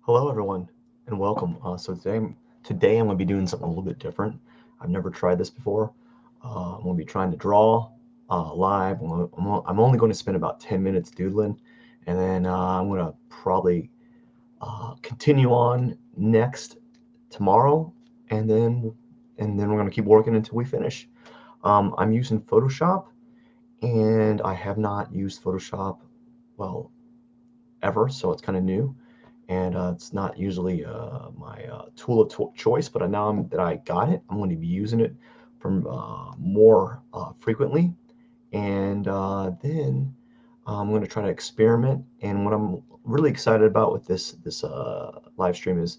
Hello, everyone, and welcome. Today I'm going to be doing something a little bit different. I've never tried this before. I'm going to be trying to draw live. I'm only going to spend about 10 minutes doodling, and then I'm going to probably continue on next tomorrow, and then we're going to keep working until we finish. I'm using Photoshop, and I have not used Photoshop, well, ever, so it's kind of new. And it's not usually my tool of choice, but now that I got it, I'm going to be using it from more frequently. And then I'm going to try to experiment. And what I'm really excited about with this live stream is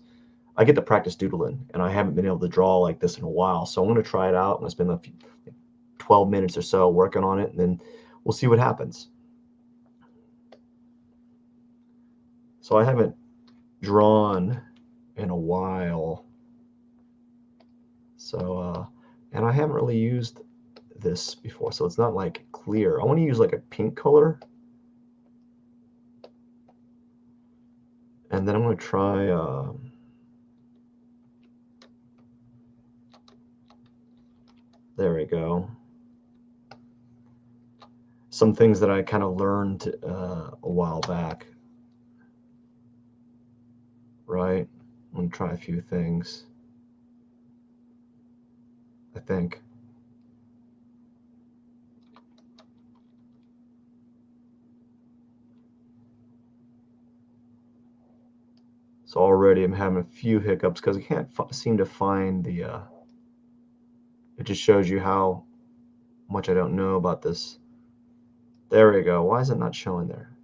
I get to practice doodling, and I haven't been able to draw like this in a while. So I'm going to try it out. I'm going to spend 12 minutes or so working on it, and then we'll see what happens. So I haven't drawn in a while. So, and I haven't really used this before, so it's not like clear. I want to use like a pink color. And then I'm going to try there we go. Some things that I kind of learned a while back. Right? I'm going to try a few things, I think. So already I'm having a few hiccups because I can't seem to find the, it just shows you how much I don't know about this. There we go. Why is it not showing there?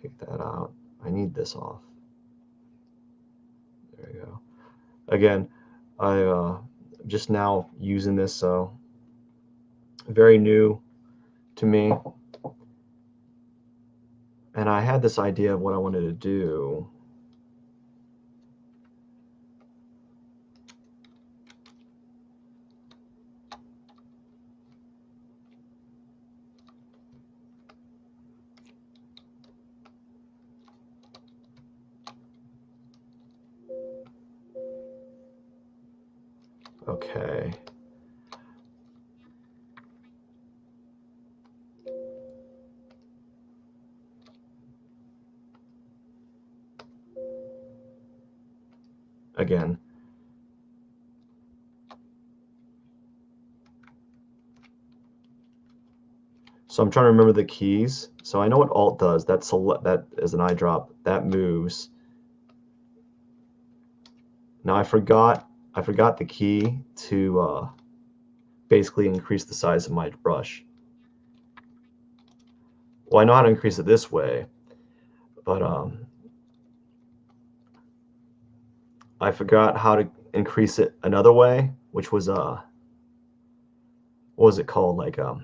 Take that out. I need this off. There we go. Again, I just now using this, so very new to me. And I had this idea of what I wanted to do. Okay. Again. So I'm trying to remember the keys. So I know what Alt does. That is an eyedrop. That moves. Now I forgot the key to basically increase the size of my brush. Well, I know how to increase it this way, but I forgot how to increase it another way, which was what was it called? Like I'm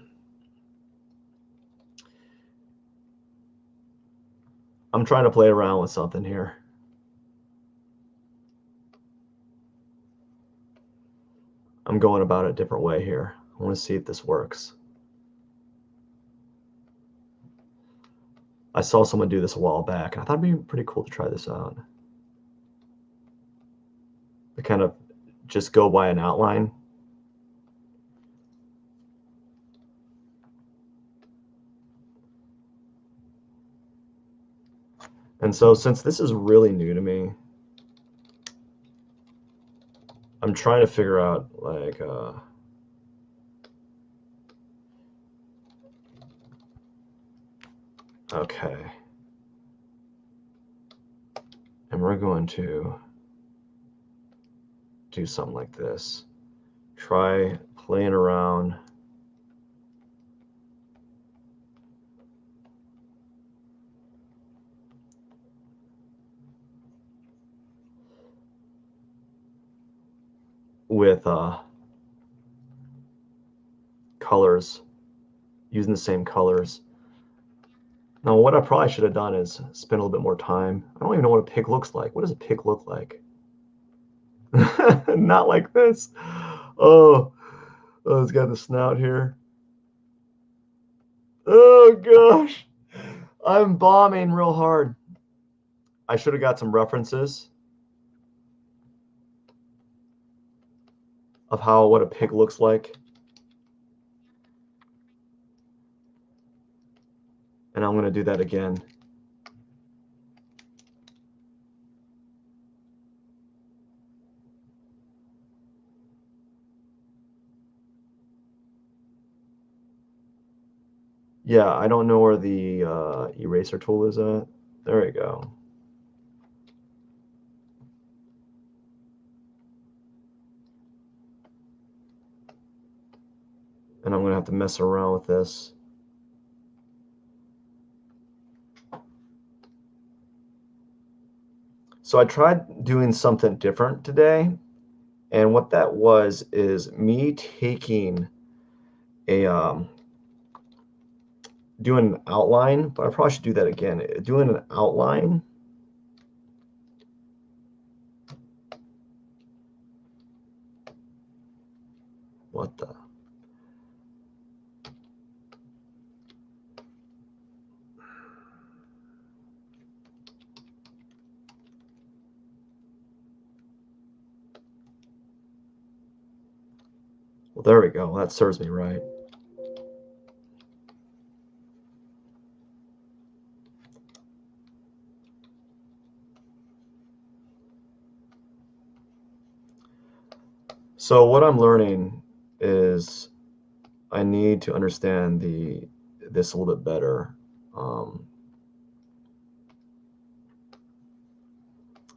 trying to play around with something here. I'm going about it a different way here. I want to see if this works. I saw someone do this a while back, and I thought it'd be pretty cool to try this out. To kind of just go by an outline. And so since this is really new to me, I'm trying to figure out like okay. And we're going to do something like this. Try playing around with colors, using the same colors. Now, what I probably should have done is spend a little bit more time. I don't even know what a pig looks like. What does a pig look like? Not like this. Oh, it's got the snout here. Oh gosh, I'm bombing real hard. I should have got some references of what a pig looks like. And I'm going to do that again. Yeah, I don't know where the eraser tool is at. There you go. And I'm going to have to mess around with this. So I tried doing something different today. And what that was is me taking a doing an outline, but I probably should do that again. Doing an outline. What the? Well, there we go. That serves me right. So what I'm learning is I need to understand this a little bit better.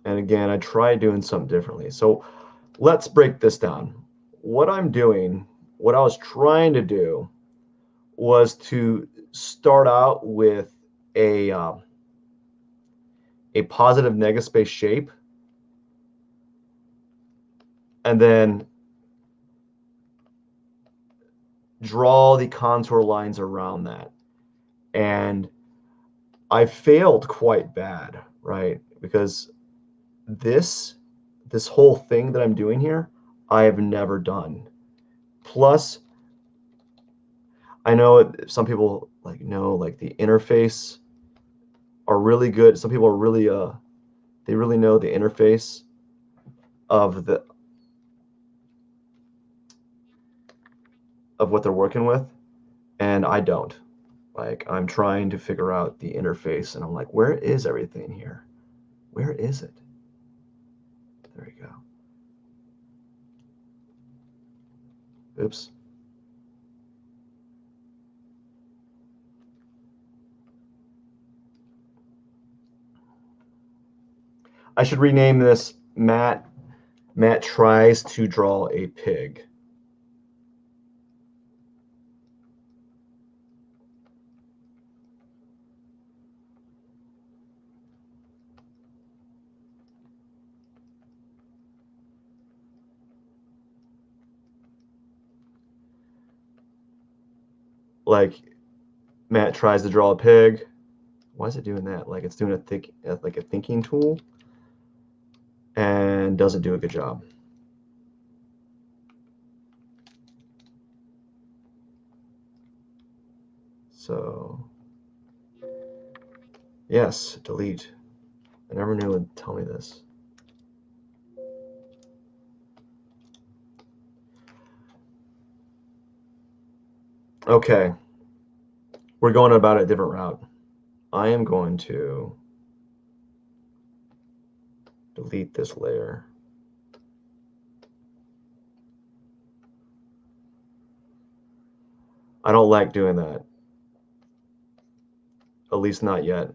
And again, I tried doing something differently. So let's break this down. What I'm doing, what I was trying to do was to start out with a positive negative space shape, and then draw the contour lines around that. And I failed quite bad, right? Because this whole thing that I'm doing here, I have never done. Plus, I know some people know the interface are really good. Some people are really they really know the interface of what they're working with, and I don't. Like, I'm trying to figure out the interface, and I'm like, where is everything here? Where is it? There we go. Oops. I should rename this Matt tries to draw a pig. Like, Matt tries to draw a pig. Why is it doing that? Like, it's doing like a thinking tool and doesn't do a good job. So, yes, delete. I never knew it would tell me this. Okay, we're going about a different route. I am going to delete this layer. I don't like doing that. At least not yet.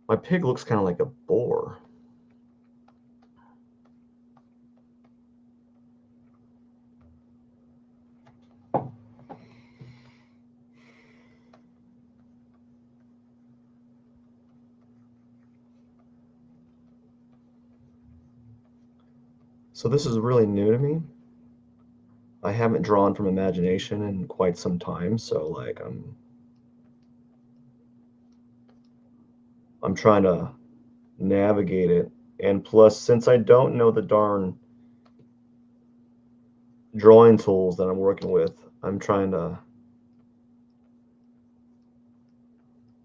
My pig looks kind of like a boar. So this is really new to me. I haven't drawn from imagination in quite some time, so like I'm trying to navigate it. And plus, since I don't know the darn drawing tools that I'm working with, I'm trying to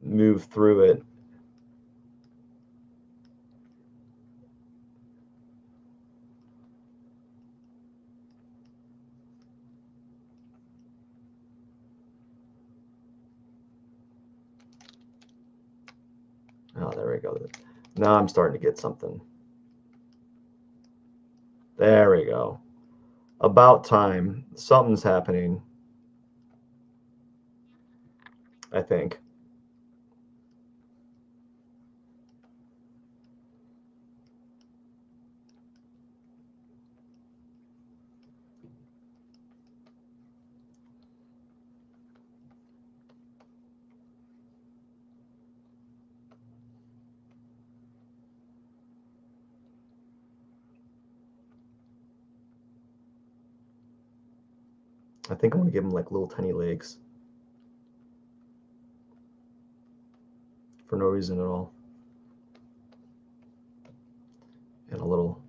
move through it. Oh, there we go. Now I'm starting to get something. There we go. About time. Something's happening, I think. I think I'm gonna give him like little tiny legs for no reason at all. And a little.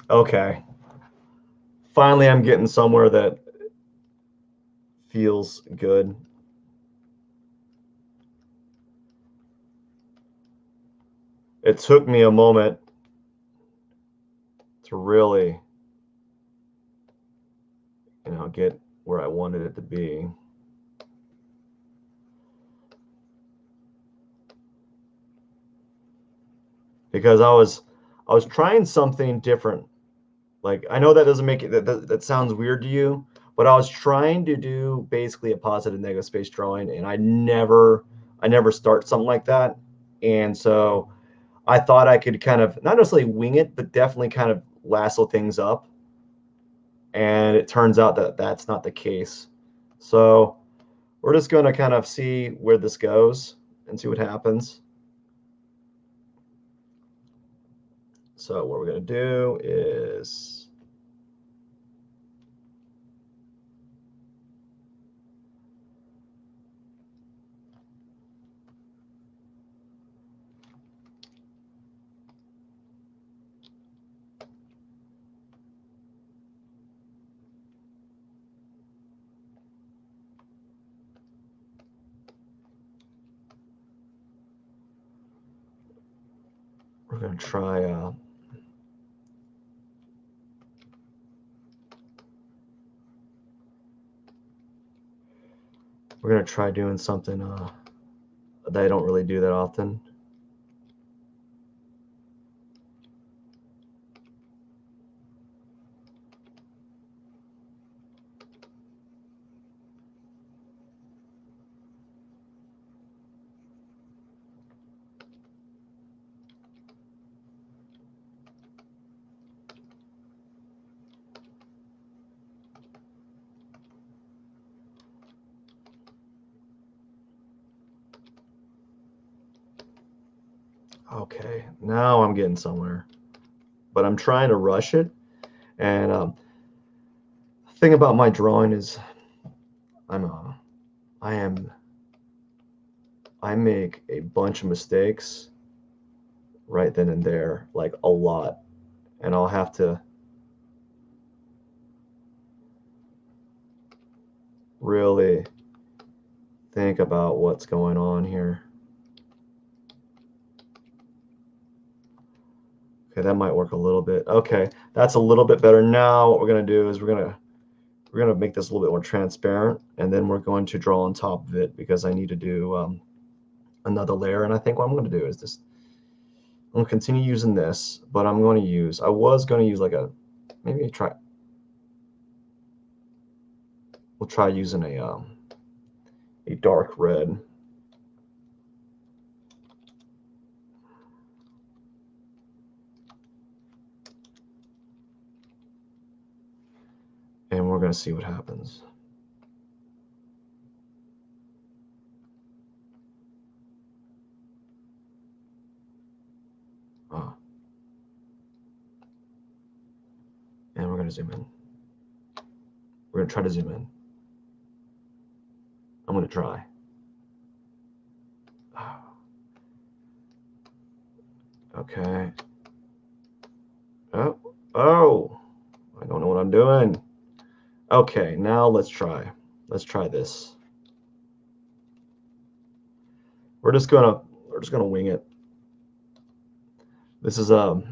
Okay. Finally, I'm getting somewhere that feels good. It took me a moment to really, get where I wanted it to be. Because I was trying something different. Like, I know that doesn't make it that sounds weird to you, but I was trying to do basically a positive negative space drawing, and I never start something like that. And so I thought I could kind of not necessarily wing it, but definitely kind of lasso things up. And it turns out that that's not the case. So we're just going to kind of see where this goes and see what happens. So what we're going to do is we're going to try we're going to try doing something that I don't really do that often. Okay, now I'm getting somewhere, but I'm trying to rush it. And the thing about my drawing is I'm I am I make a bunch of mistakes right then and there, like a lot, and I'll have to really think about what's going on here. Okay, that might work a little bit. Okay, that's a little bit better. Now what we're gonna do is we're gonna make this a little bit more transparent, and then we're going to draw on top of it because I need to do another layer. And I think what I'm gonna do is just I'm gonna continue using this, but I was gonna use like maybe try we'll try using a dark red. And we're gonna see what happens. And we're going to zoom in. We're going to try to zoom in. I'm going to try. Okay. Oh, I don't know what I'm doing. Okay, now let's try. Let's try this. We're just gonna wing it. This is okay.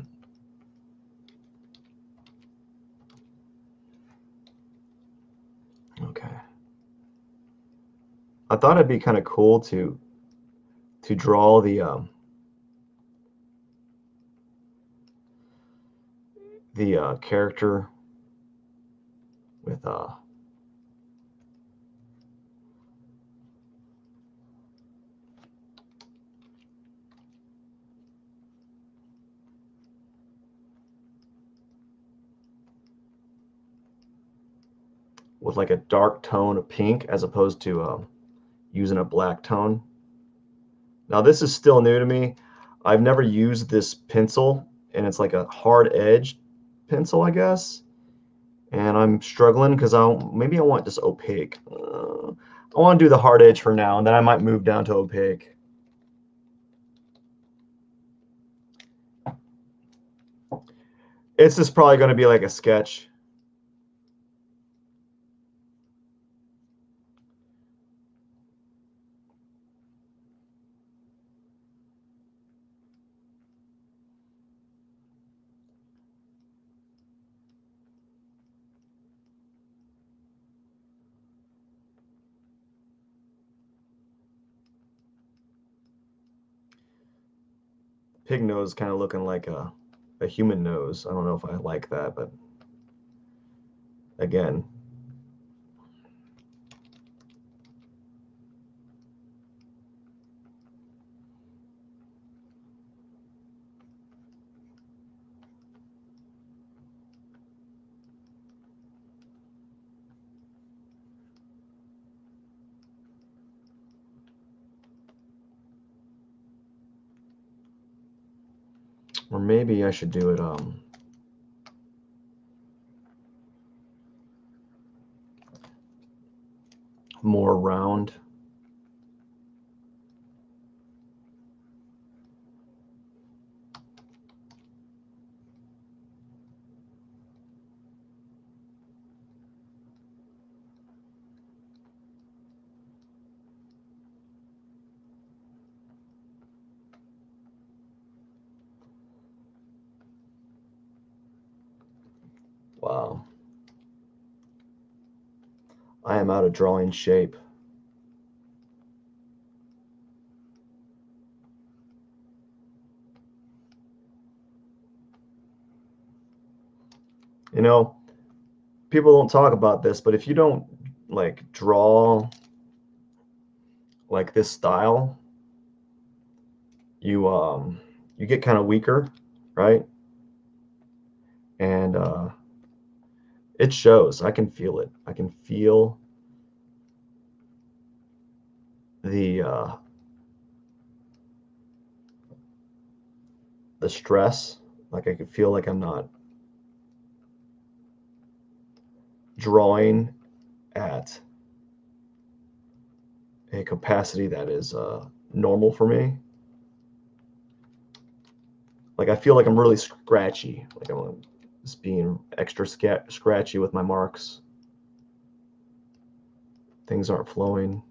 I thought it'd be kind of cool to draw the character with like a dark tone of pink as opposed to using a black tone. Now this is still new to me. I've never used this pencil, and it's like a hard edge pencil, I guess. And I'm struggling because maybe I want this opaque. I want to do the hard edge for now, and then I might move down to opaque. It's just probably going to be like a sketch. Pig nose kind of looking like a human nose. I don't know if I like that, but again, or maybe I should do it more round. Wow. I am out of drawing shape. You know, people don't talk about this, but if you don't like draw like this style, you get kind of weaker, right? And it shows. I can feel it. I can feel the stress. Like I can feel like I'm not drawing at a capacity that is normal for me. Like I feel like I'm really scratchy. Like I'm just being extra scratchy with my marks. Things aren't flowing.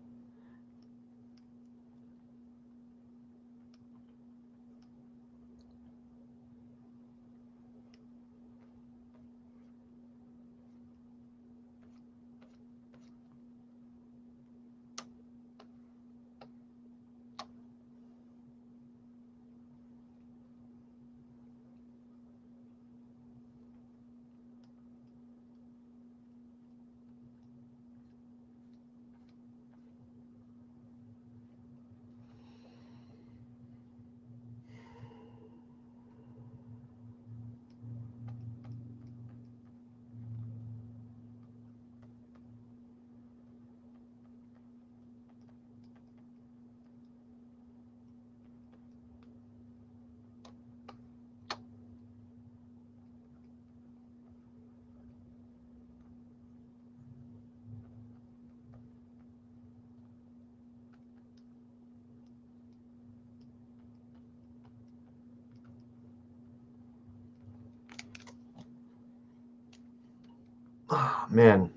Man,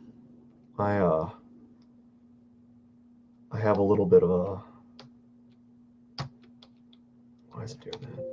I have a little bit of a, why is it doing that?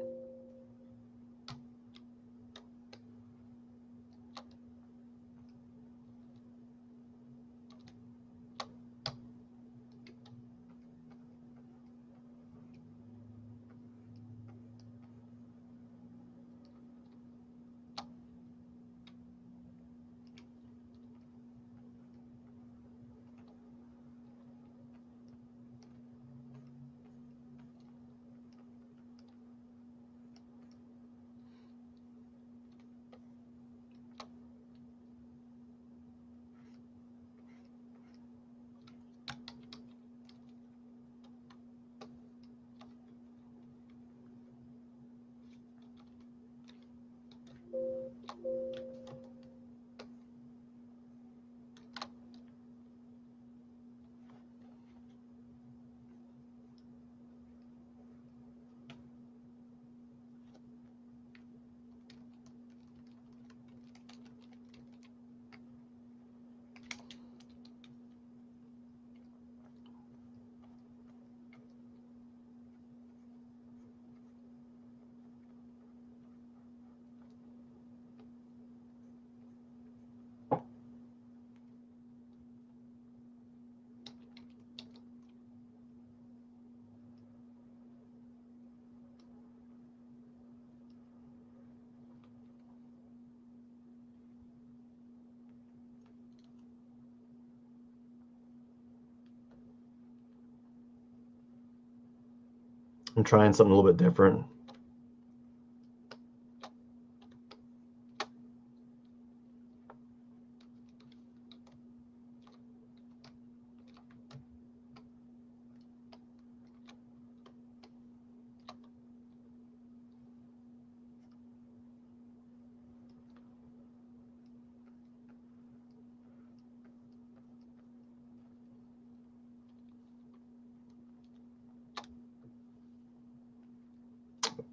I'm trying something a little bit different.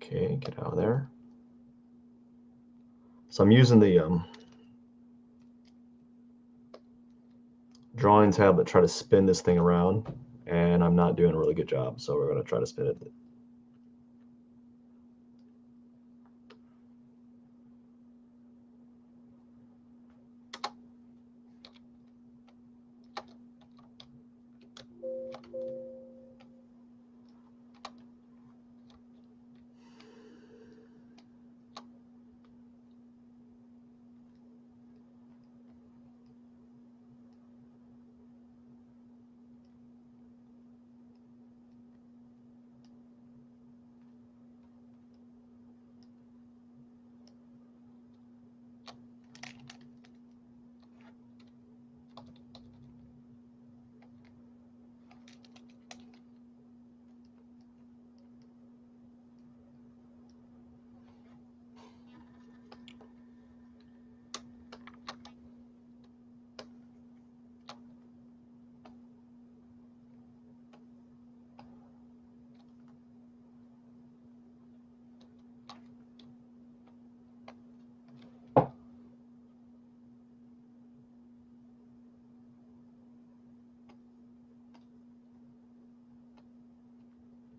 Okay, get out of there. So I'm using the drawing tablet to try to spin this thing around, and I'm not doing a really good job, so we're going to try to spin it.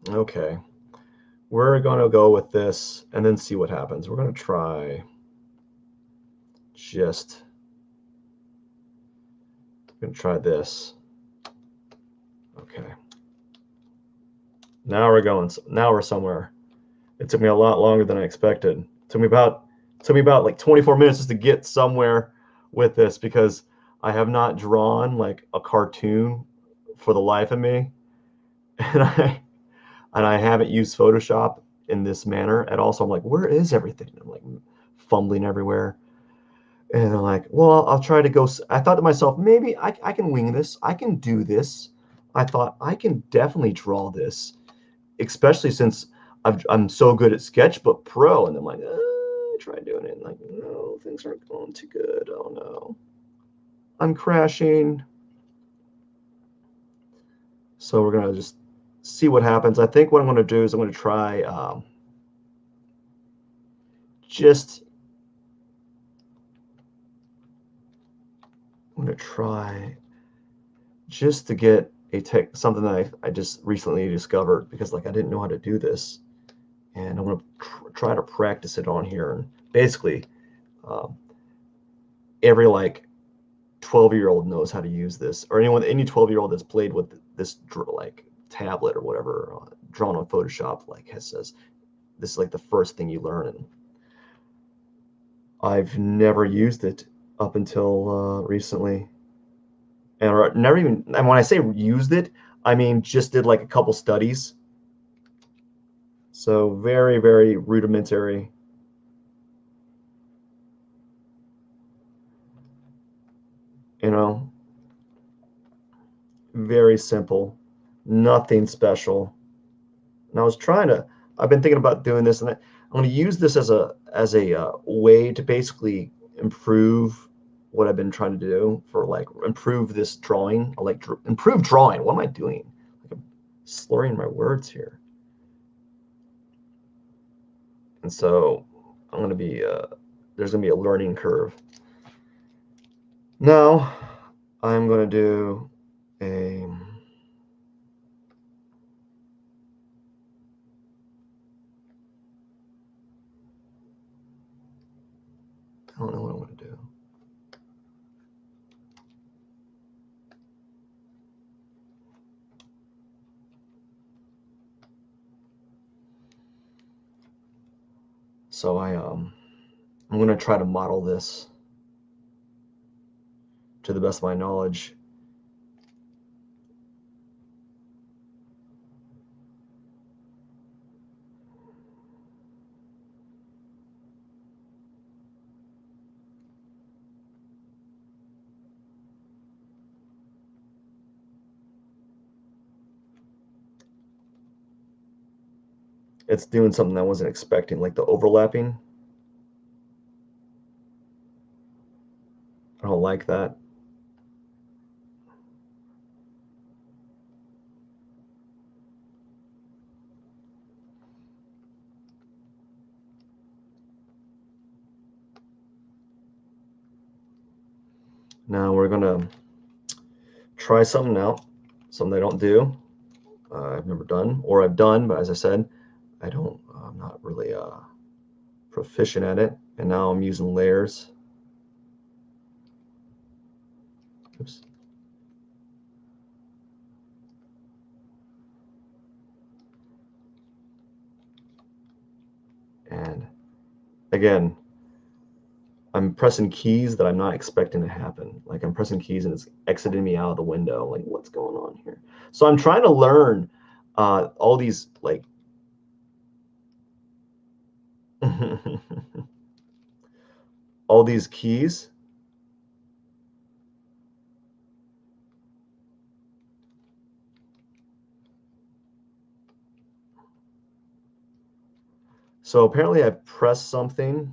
Okay, we're going to go with this and then see what happens. We're going to try just, going to try this. Okay. Now we're going, now we're somewhere. It took me a lot longer than I expected. It took me about like 24 minutes just to get somewhere with this because I have not drawn like a cartoon for the life of me. And I haven't used Photoshop in this manner at all. So I'm like, where is everything? I'm like fumbling everywhere. And I'm like, well, I'll try to go. I thought to myself, maybe I can wing this. I can do this. I thought I can definitely draw this, especially since I'm so good at Sketchbook Pro. And I'm like, try doing it. And like, no, things aren't going too good. Oh no, I'm crashing. So we're gonna just see what happens. I think what I'm gonna do is I'm gonna try just I'm going to try just to get something that I just recently discovered, because like I didn't know how to do this, and I'm going to try to practice it on here. And basically, every like 12-year-old knows how to use this, or any 12-year-old that's played with this like tablet or whatever, drawn on Photoshop, like says this is like the first thing you learn. And I've never used it up until recently, and never even. And when I say used it, I mean just did like a couple studies. So very, very rudimentary. You know, very simple, nothing special. And I've been thinking about doing this, and I'm going to use this as a way to basically improve what I've been trying to do, for like improve this drawing, like improve drawing. What am I doing? Like, I'm slurring my words here. And so I'm going to be, there's going to be a learning curve. Now I'm going to do a, I don't know what I'm going to do. So I'm going to try to model this to the best of my knowledge. It's doing something I wasn't expecting, like the overlapping. I don't like that. Now we're gonna try something out, something I don't do. I've never done, or I've done, but as I said, I'm not really proficient at it. And now I'm using layers. Oops. And again, I'm pressing keys that I'm not expecting to happen. Like I'm pressing keys and it's exiting me out of the window. Like, what's going on here? So I'm trying to learn all these like all these keys. So apparently I pressed something.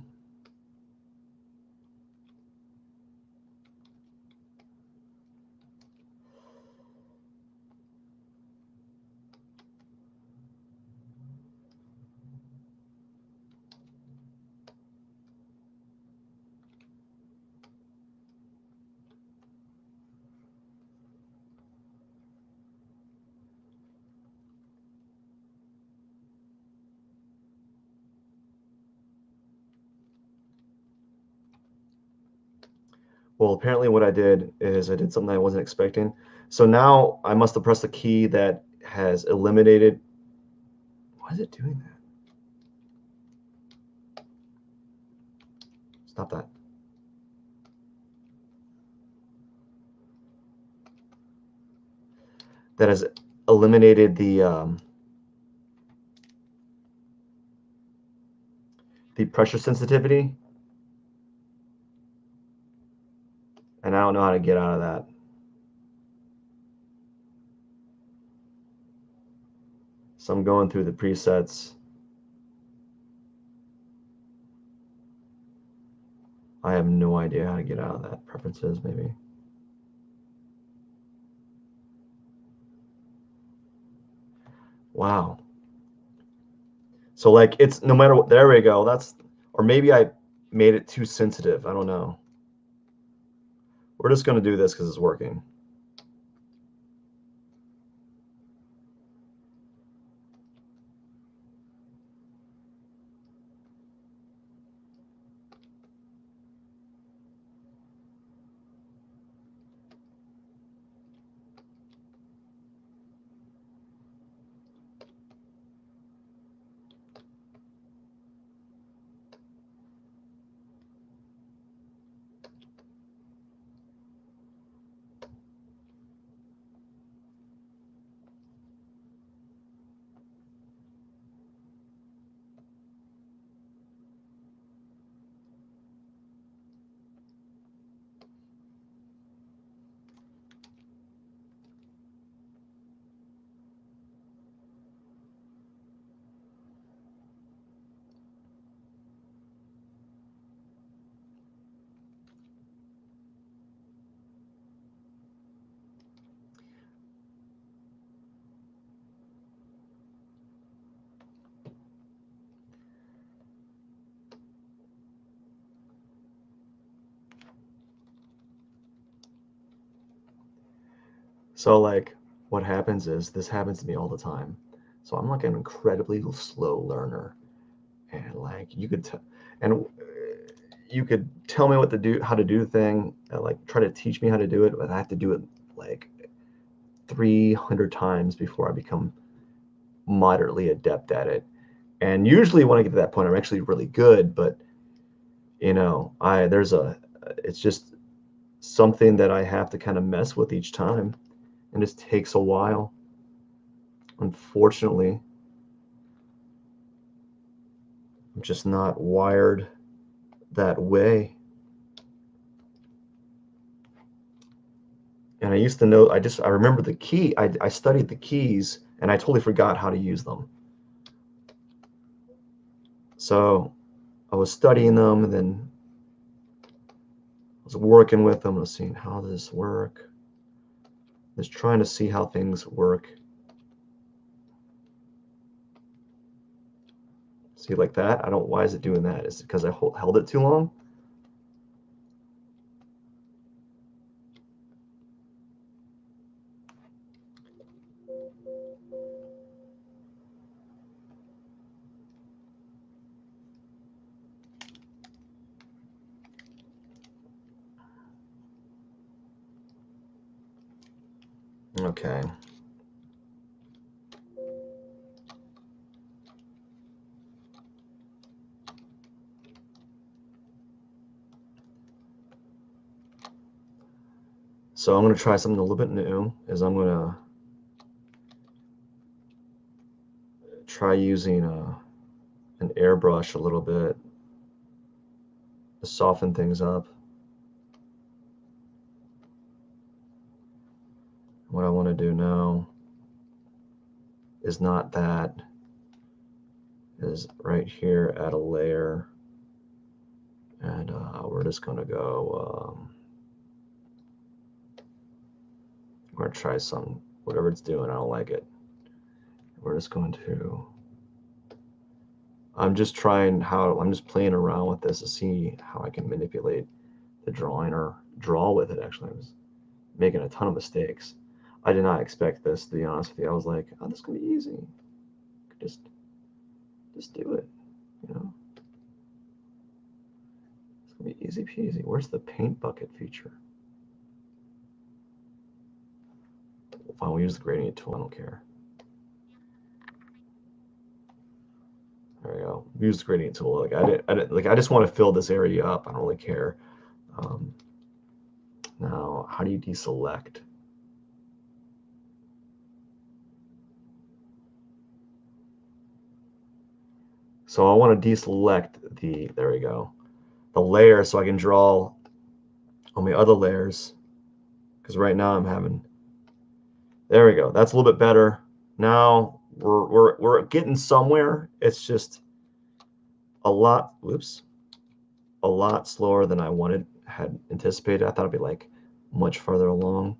Well, apparently what I did is I did something I wasn't expecting. So now I must have pressed a key that has eliminated. Why is it doing that? Stop that. That has eliminated the pressure sensitivity. And I don't know how to get out of that. So I'm going through the presets. I have no idea how to get out of that. Preferences, maybe. Wow. So like it's no matter what, there we go. Or maybe I made it too sensitive. I don't know. We're just going to do this because it's working. So like what happens is, this happens to me all the time. So I'm like an incredibly slow learner, and like you could and you could tell me what to do, how to do the thing, like try to teach me how to do it, but I have to do it like 300 times before I become moderately adept at it. And usually when I get to that point, I'm actually really good, but you know, it's just something that I have to kind of mess with each time, and it takes a while. Unfortunately, I'm just not wired that way. And I used to know, I remember the key, I studied the keys, and I totally forgot how to use them. So I was studying them, and then I was working with them, and I was seeing how does this work. Just trying to see how things work. See, like that? Why is it doing that? Is it because I held it too long? Okay. So I'm going to try something a little bit new, is I'm going to try using an airbrush a little bit to soften things up. What I want to do now is not that, is right here, add a layer, and we're just going to go, we're going to try some, whatever it's doing, I don't like it. We're just going to, I'm just playing around with this to see how I can manipulate the drawing, or draw with it. Actually, I was making a ton of mistakes. I did not expect this, to be honest with you. I was like, oh, this is going to be easy. Just do it, you know? It's going to be easy peasy. Where's the paint bucket feature? Fine, we'll use the gradient tool. I don't care. There we go. Use the gradient tool. Like I just want to fill this area up. I don't really care. Now, how do you deselect? So I want to deselect there we go, the layer, so I can draw on my other layers, because right now I'm having, there we go. That's a little bit better. Now we're getting somewhere. It's just a lot, whoops, a lot slower than I had anticipated. I thought it'd be like much farther along.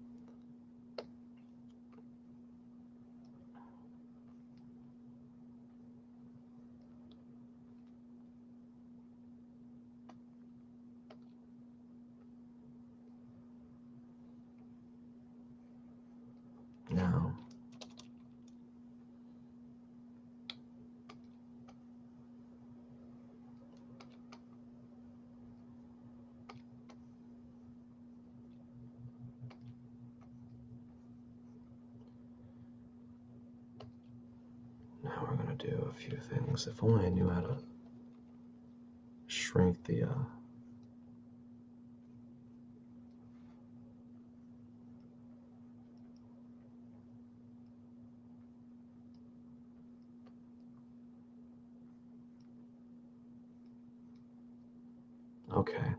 Now we're going to do a few things. If only I knew how to shrink the okay.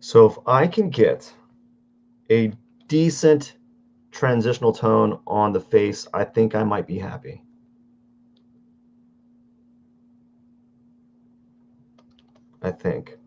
So if I can get a decent transitional tone on the face, I think I might be happy. I think.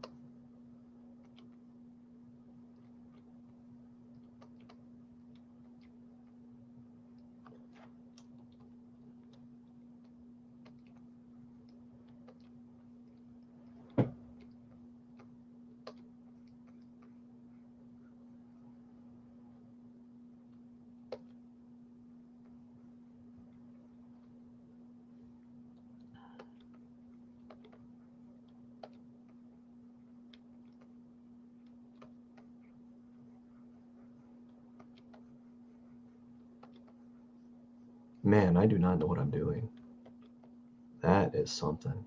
Man, I do not know what I'm doing. That is something.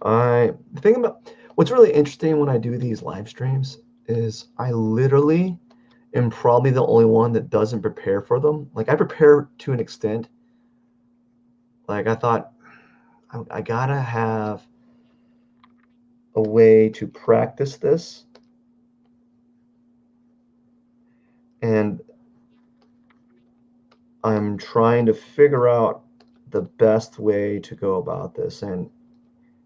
The thing about what's really interesting when I do these live streams is I literally am probably the only one that doesn't prepare for them. Like I prepare to an extent. Like I thought I gotta have a way to practice this. And I'm trying to figure out the best way to go about this. And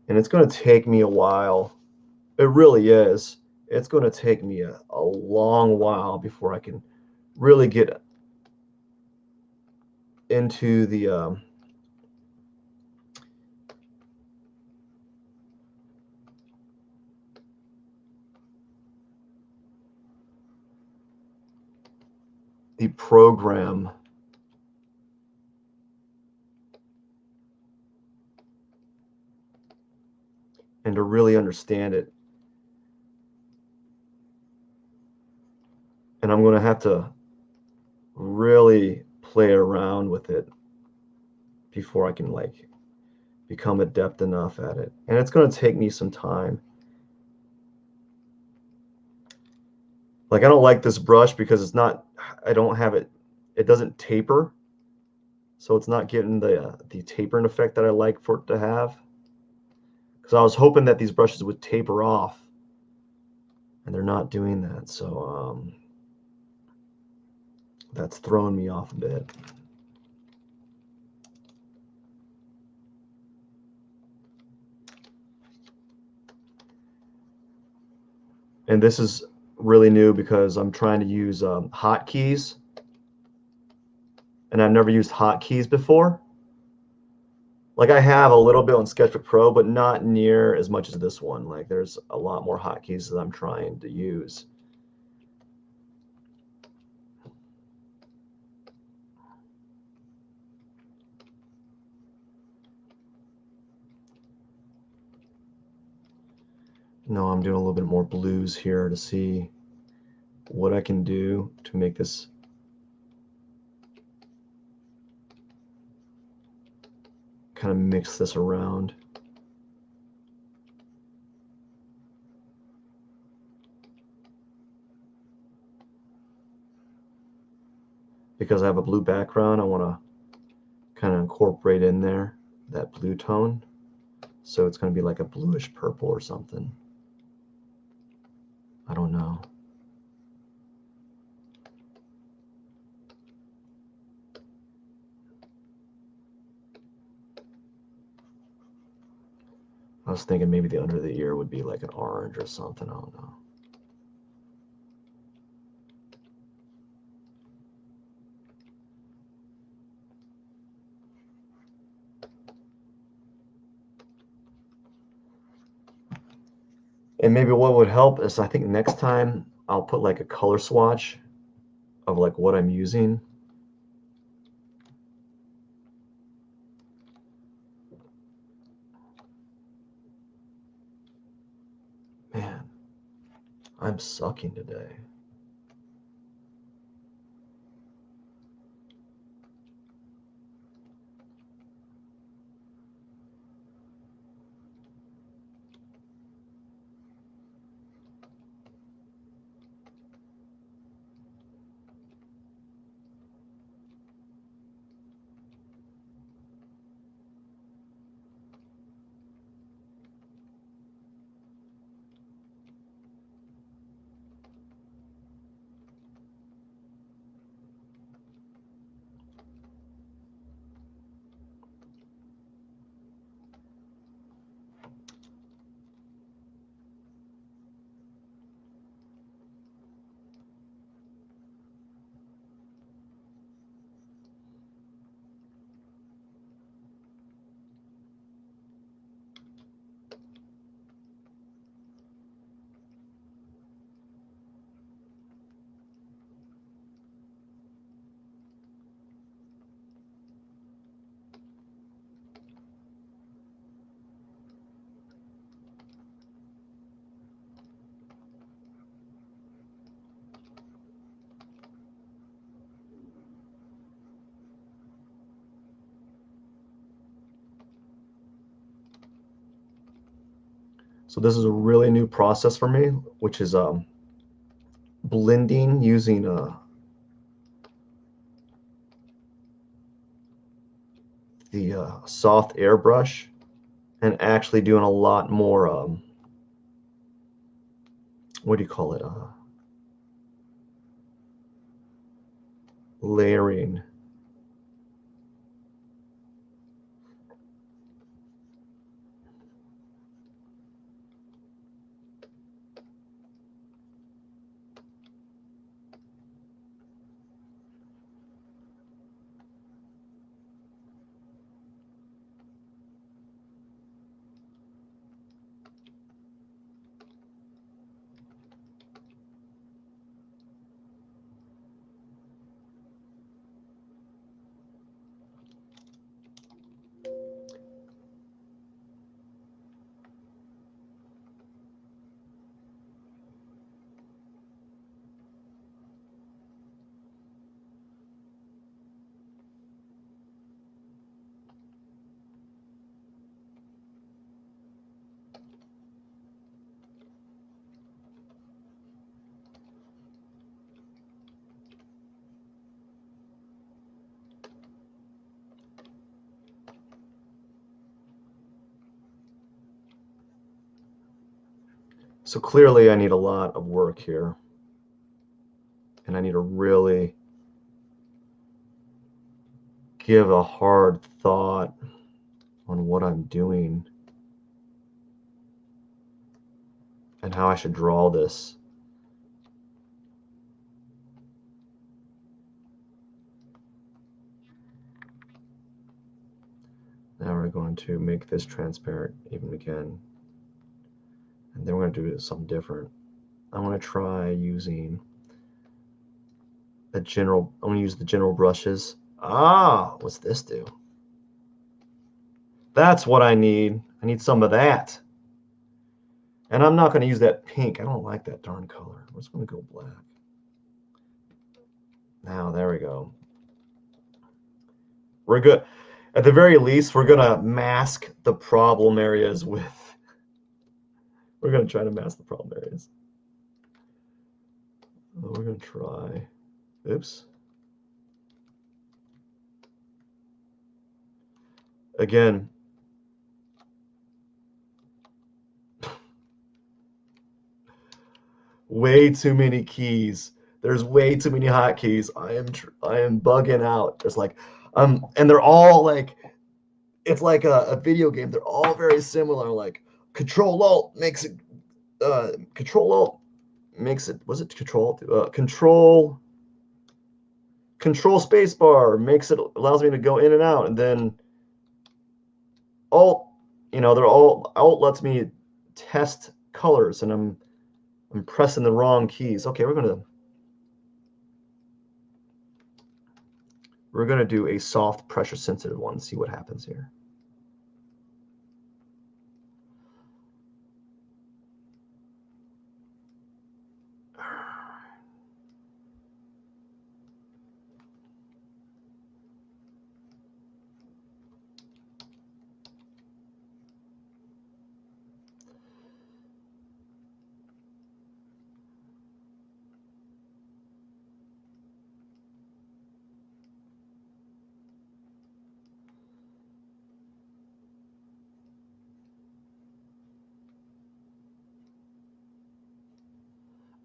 it's going to take me a while. It really is. It's going to take me a long while before I can really get into the program and to really understand it. And I'm going to have to really play around with it before I can like become adept enough at it. And it's going to take me some time. Like I don't like this brush because it's not, I don't have it, it doesn't taper. So it's not getting the tapering effect that I like for it to have. Because I was hoping that these brushes would taper off, and they're not doing that. So that's throwing me off a bit. And this is really new because I'm trying to use hotkeys, and I've never used hotkeys before. Like I have a little bit on Sketchbook Pro, but not near as much as this one. Like there's a lot more hotkeys that I'm trying to use. No, I'm doing a little bit more blues here to see what I can do to make this kind of mix this around. Because I have a blue background, I want to kind of incorporate in there that blue tone. So it's going to be like a bluish purple or something. I don't know. I was thinking maybe the under the ear would be like an orange or something. I don't know. And maybe what would help is I think next time I'll put like a color swatch of like what I'm using. Man, I'm sucking today. So this is a really new process for me, which is blending using the soft airbrush and actually doing a lot more, what do you call it, layering. So clearly I need a lot of work here, and I need to really give a hard thought on what I'm doing and how I should draw this. Now we're going to make this transparent even again. And then we're going to do something different. I want to try using I'm going to use the general brushes. Ah, what's this do? That's what I need. I need some of that. And I'm not going to use that pink. I don't like that darn color. I'm just going to go black. Now, there we go. We're good. At the very least, we're going to mask the problem areas with... We're going to try to mask the problem areas. We're going to try... Oops. Again, way too many keys. There's way too many hotkeys. I am bugging out. There's like and they're all like it's like a video game. They're all very similar. Like Control Alt makes it Control Alt makes it was it Control Control Spacebar makes it allows me to go in and out, and then Alt they're all Alt lets me test colors and I'm pressing the wrong keys. Okay, we're gonna do a soft pressure sensitive one, see what happens here.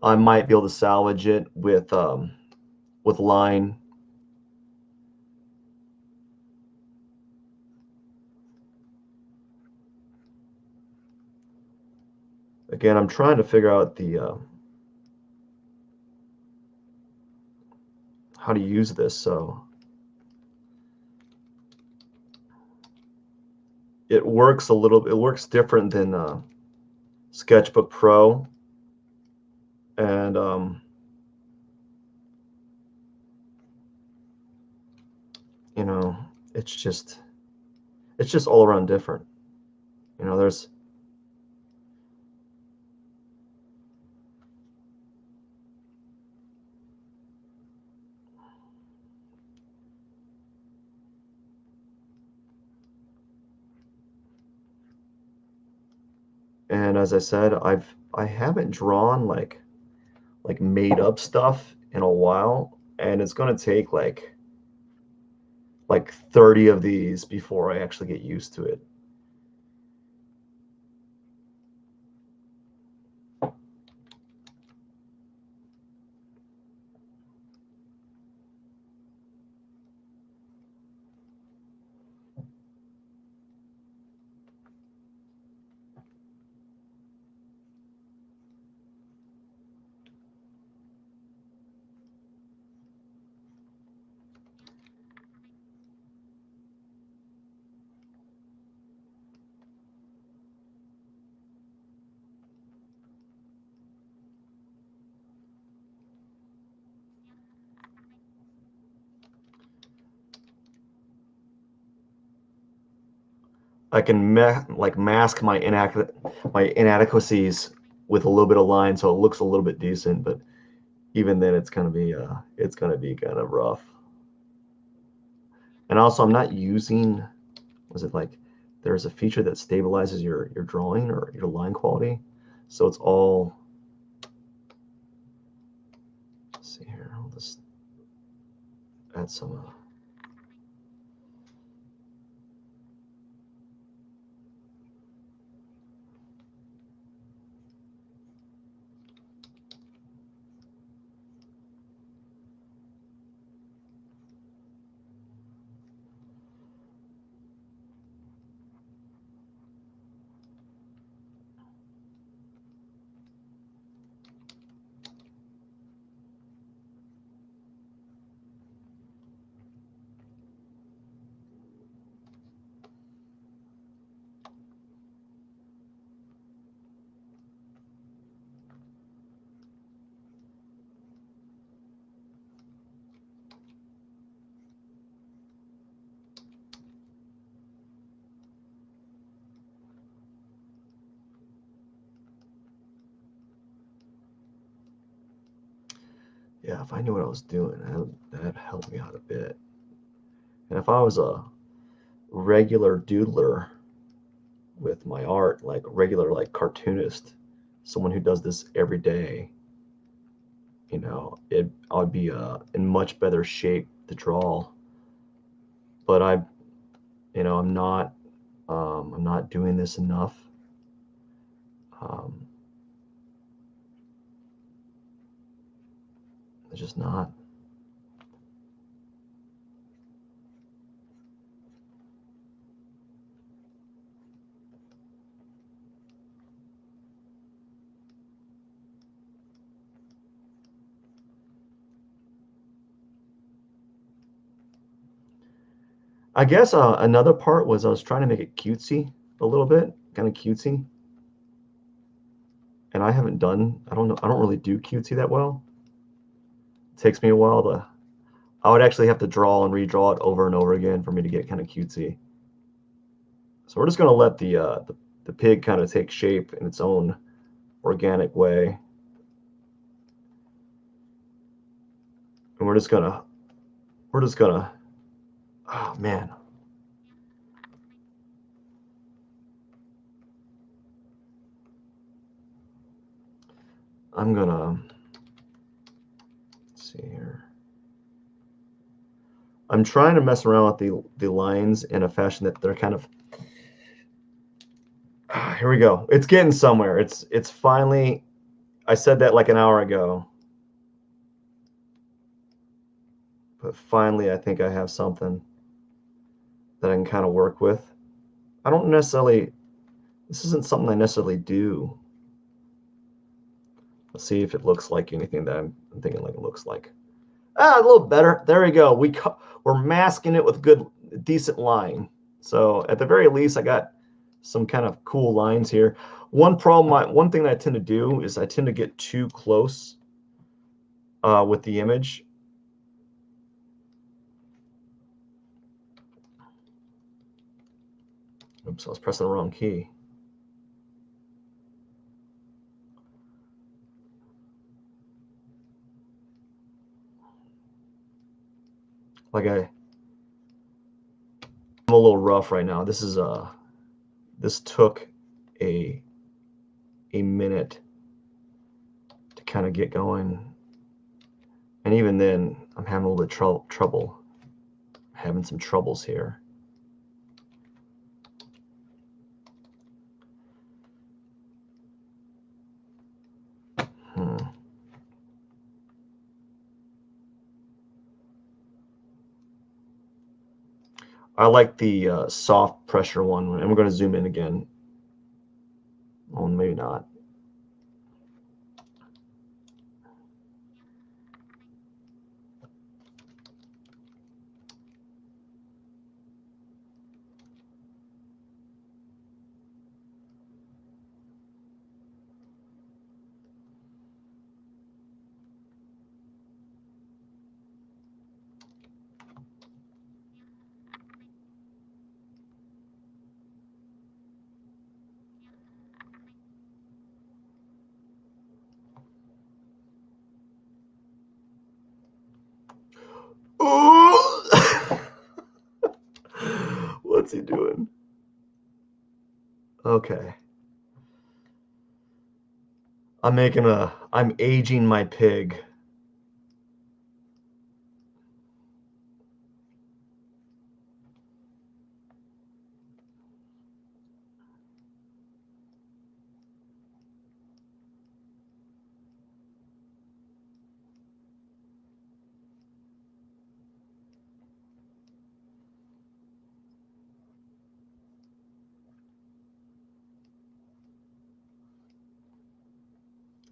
I might be able to salvage it with line. Again, I'm trying to figure out the how to use this, so it works it works different than Sketchbook Pro, and you know, it's just all around different. You know, there's and as I said, I haven't drawn like made up stuff in a while, and it's gonna take like 30 of these before I actually get used to it. I can mask my inadequacies with a little bit of line, so it looks a little bit decent. But even then, it's gonna be kind of rough. And also, I'm not using, was it like there's a feature that stabilizes your drawing or your line quality, so it's all. Let's see here. I'll just add some. Yeah, if I knew what I was doing, that'd help me out a bit. And if I was a regular doodler with my art, like regular like cartoonist, someone who does this every day, you know, I'd be in much better shape to draw. But I'm not doing this enough. Um, it's just not. I guess another part was I was trying to make it cutesy a little bit, kind of cutesy. and I haven't done, I don't know, I don't really do cutesy that well. It takes me a while to, I would actually have to draw and redraw it over and over again for me to get kind of cutesy. So we're just going to let the pig kind of take shape in its own organic way. And we're just gonna, oh man. I'm gonna, let's see here. I'm trying to mess around with the lines in a fashion that they're kind of, here we go. It's getting somewhere. It's finally, I said that like an hour ago. But finally, I think I have something that I can kind of work with. I don't necessarily, this isn't something I necessarily do. Let's see if it looks like anything that I'm thinking like it looks like. A little better. There we go. We're masking it with good, decent line. So at the very least, I got some kind of cool lines here. One thing that I tend to do is I tend to get too close with the image. Oops, I was pressing the wrong key. Like I'm a little rough right now. This took a minute to kind of get going, and even then, I'm having a little bit trouble. Having some troubles here. I like the soft pressure one, and we're going to zoom in again. Well, maybe not. What's he doing? Okay. I'm aging my pig.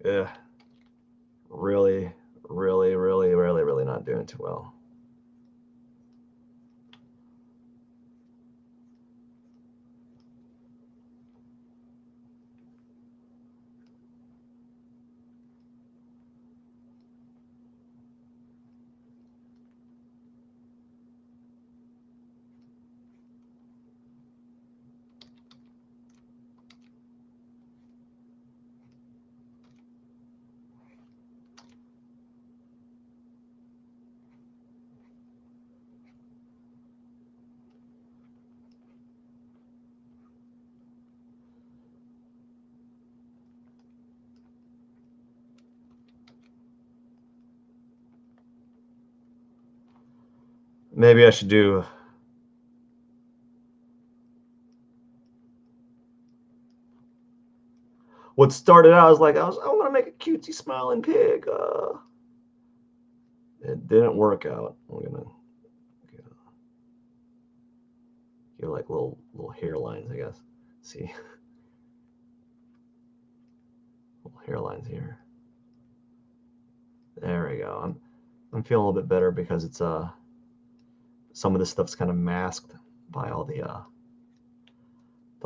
Yeah. Really not doing too well. Maybe I should do. What started out as like I want to make a cutesy smiling pig. It didn't work out. We're gonna get like little hairlines, I guess. See, little hairlines here. There we go. I'm feeling a little bit better because it's some of this stuff's kind of masked by all the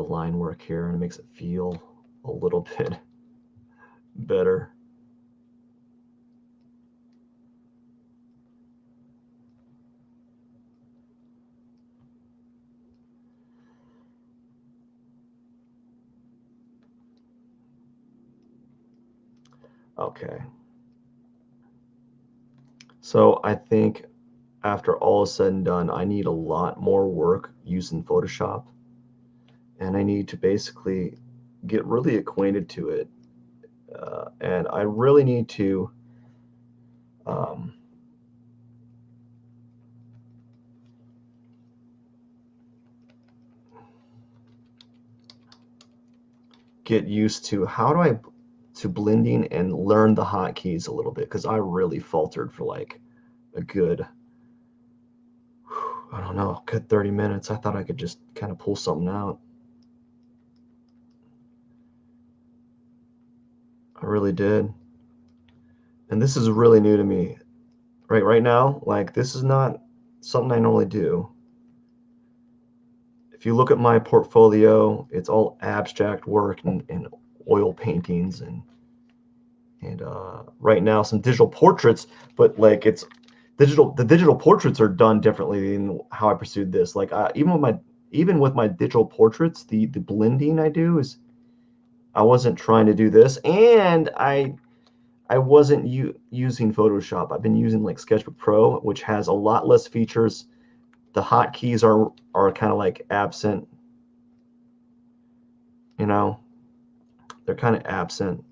line work here, and it makes it feel a little bit better. Okay. So I think after all is said and done, I need a lot more work using Photoshop, and I need to basically get really acquainted to it. And I really need to um, get used to to blending and learn the hotkeys a little bit, because I really faltered for like a good, I don't know, good 30 minutes. I thought I could just kind of pull something out. I really did. And this is really new to me. Right now, like this is not something I normally do. If you look at my portfolio, it's all abstract work and oil paintings and right now some digital portraits, but like it's the digital portraits are done differently than how I pursued this. Like even with my digital portraits, the blending I do is, I wasn't trying to do this, and I wasn't using Photoshop. I've been using like Sketchbook Pro, which has a lot less features. The hotkeys are kind of like absent, you know, they're kind of absent.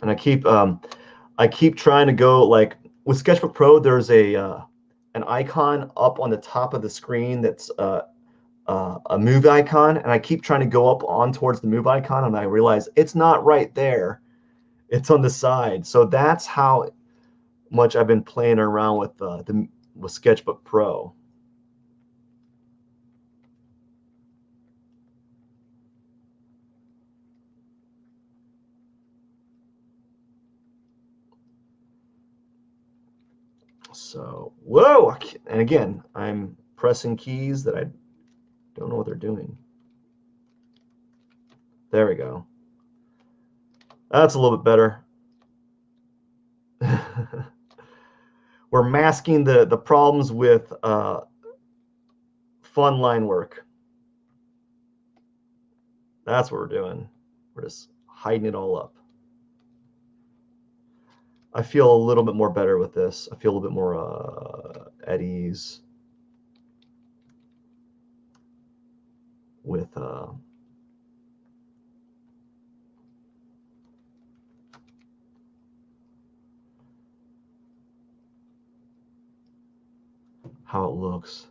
And I keep trying to go like with Sketchbook Pro. There's an icon up on the top of the screen that's a move icon, and I keep trying to go up on towards the move icon, and I realize it's not right there. It's on the side. So that's how much I've been playing around with Sketchbook Pro. So whoa, and again, I'm pressing keys that I don't know what they're doing. There we go. That's a little bit better. We're masking the problems with fun line work. That's what we're doing. We're just hiding it all up. I feel a little bit more better with this. I feel a little bit more at ease with how it looks.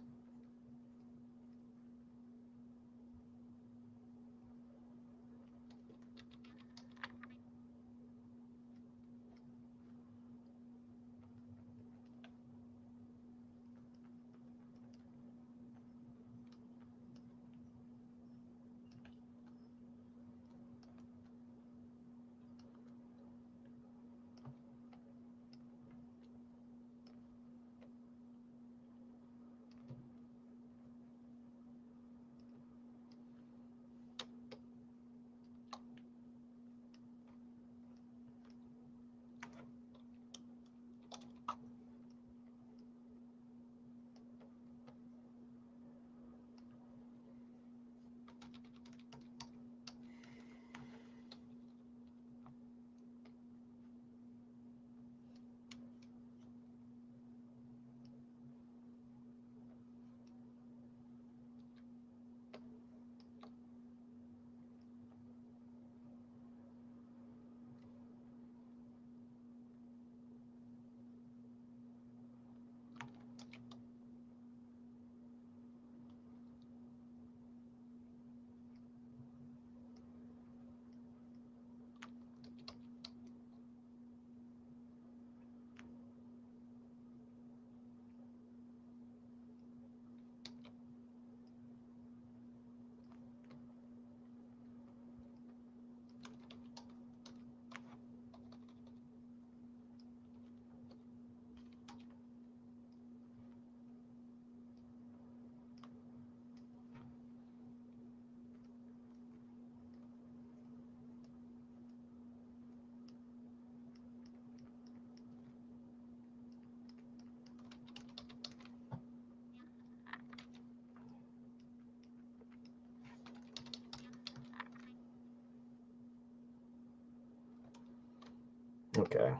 Okay.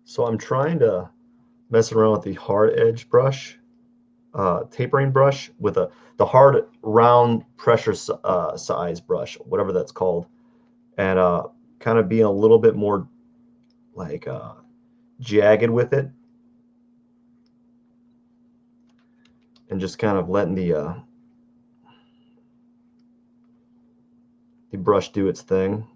So I'm trying to mess around with the hard edge brush, tapering brush with the hard round pressure size brush, whatever that's called, and kind of being a little bit more like jagged with it, and just kind of letting the brush do its thing.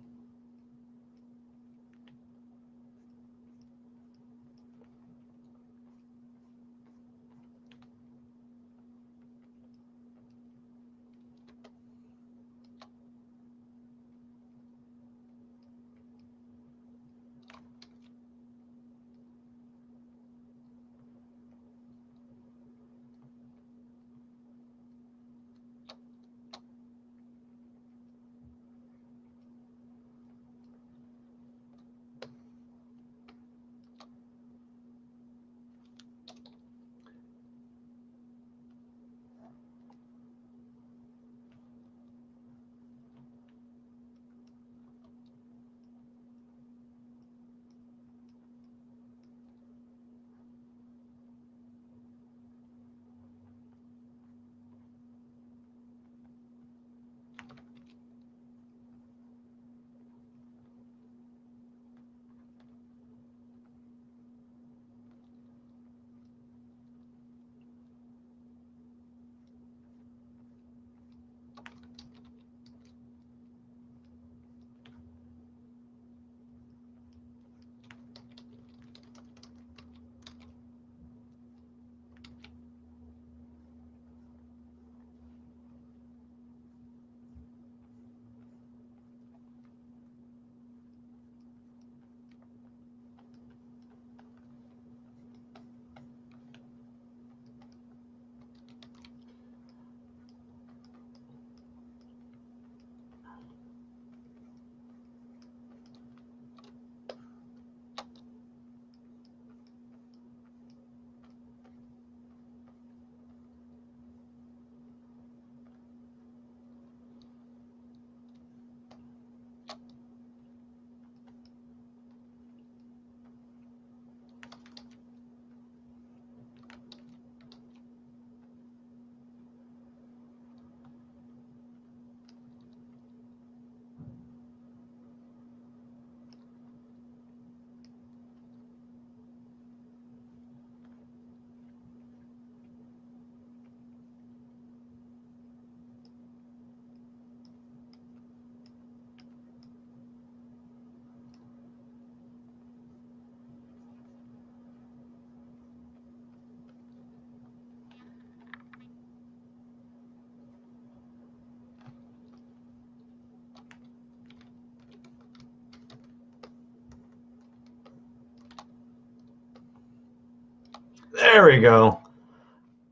There we go.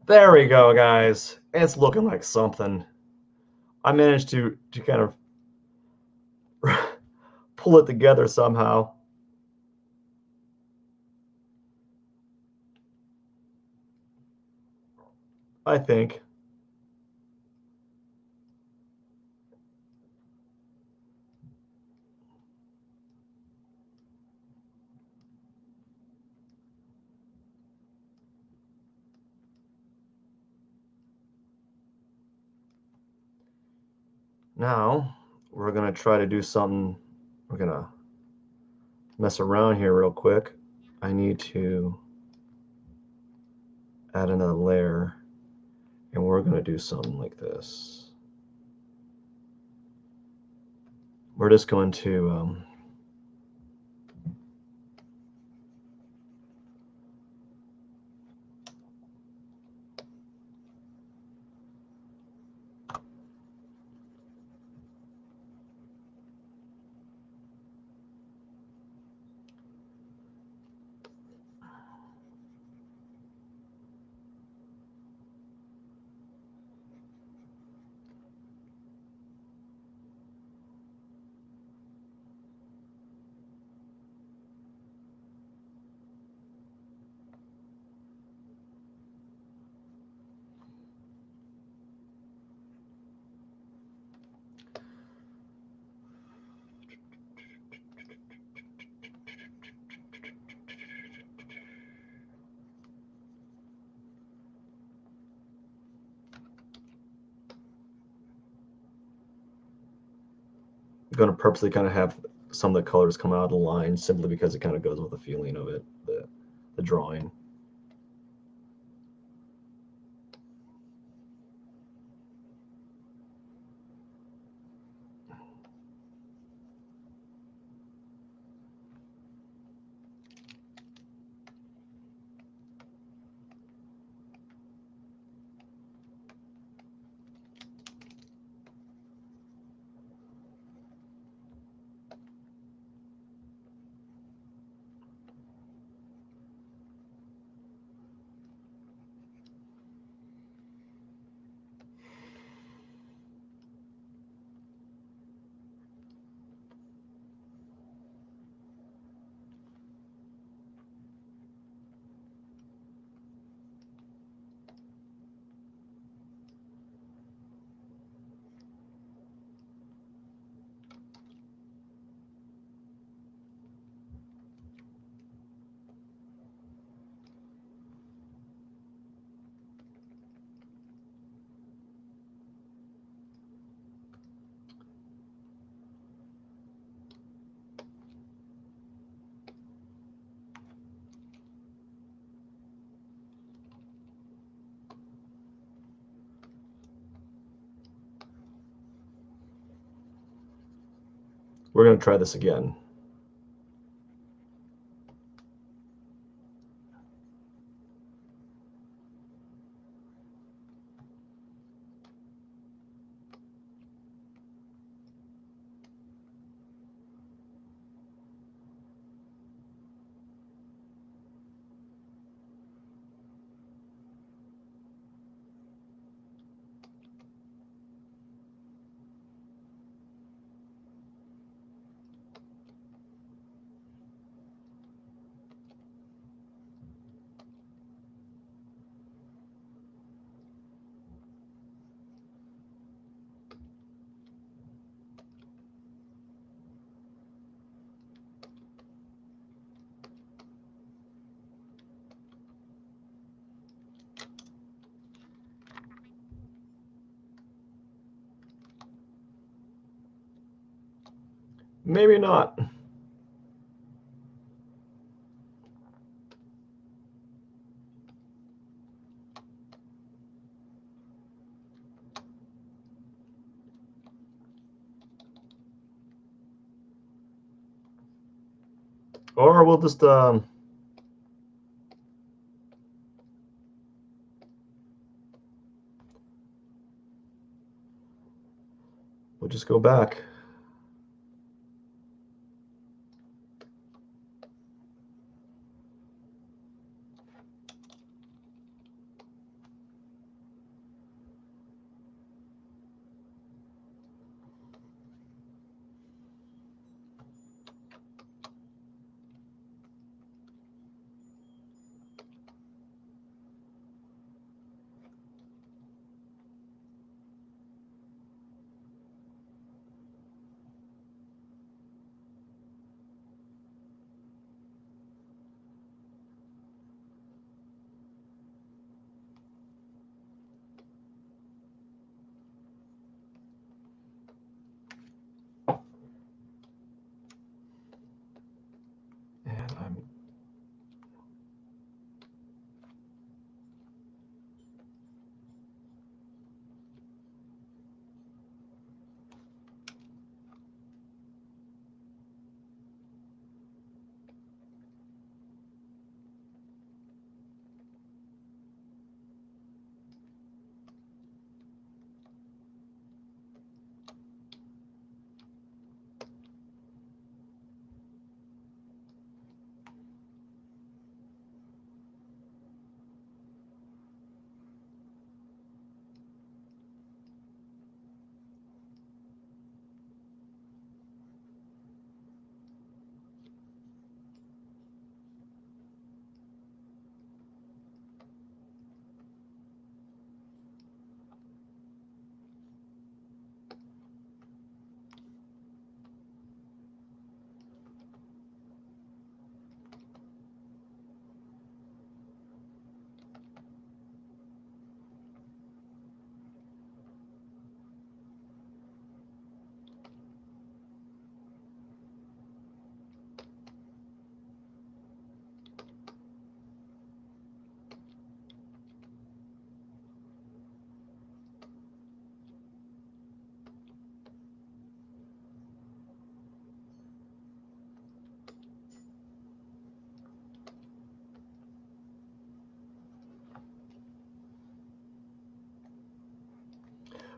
There we go, guys. It's looking like something. I managed to kind of pull it together somehow. I think. Now we're gonna try to do something. We're gonna mess around here real quick. I need to add another layer, and we're gonna do something like this. We're just going to going to purposely kind of have some of the colors come out of the line simply because it kind of goes with the feeling of it, the drawing. We're going to try this again. Maybe not. Or we'll just we'll just go back.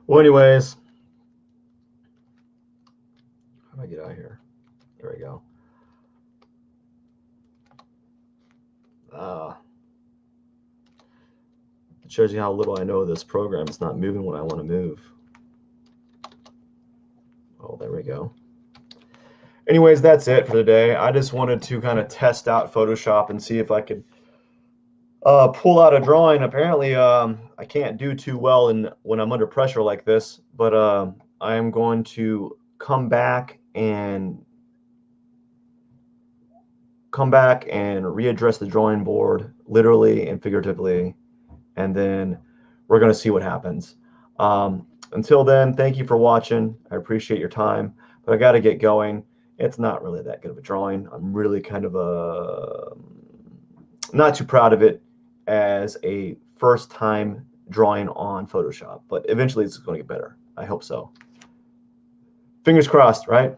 Well, anyways, how do I get out of here? There we go. It shows you how little I know this program. It's not moving when I want to move. Oh, there we go. Anyways, that's it for today. I just wanted to kind of test out Photoshop and see if I could pull out a drawing. Apparently, I can't do too well when I'm under pressure like this, but I am going to come back and readdress the drawing board, literally and figuratively, and then we're going to see what happens. Until then, thank you for watching. I appreciate your time, but I got to get going. It's not really that good of a drawing. I'm really kind of not too proud of it as a first time drawing on Photoshop, but eventually it's going to get better. I hope so. Fingers crossed, right?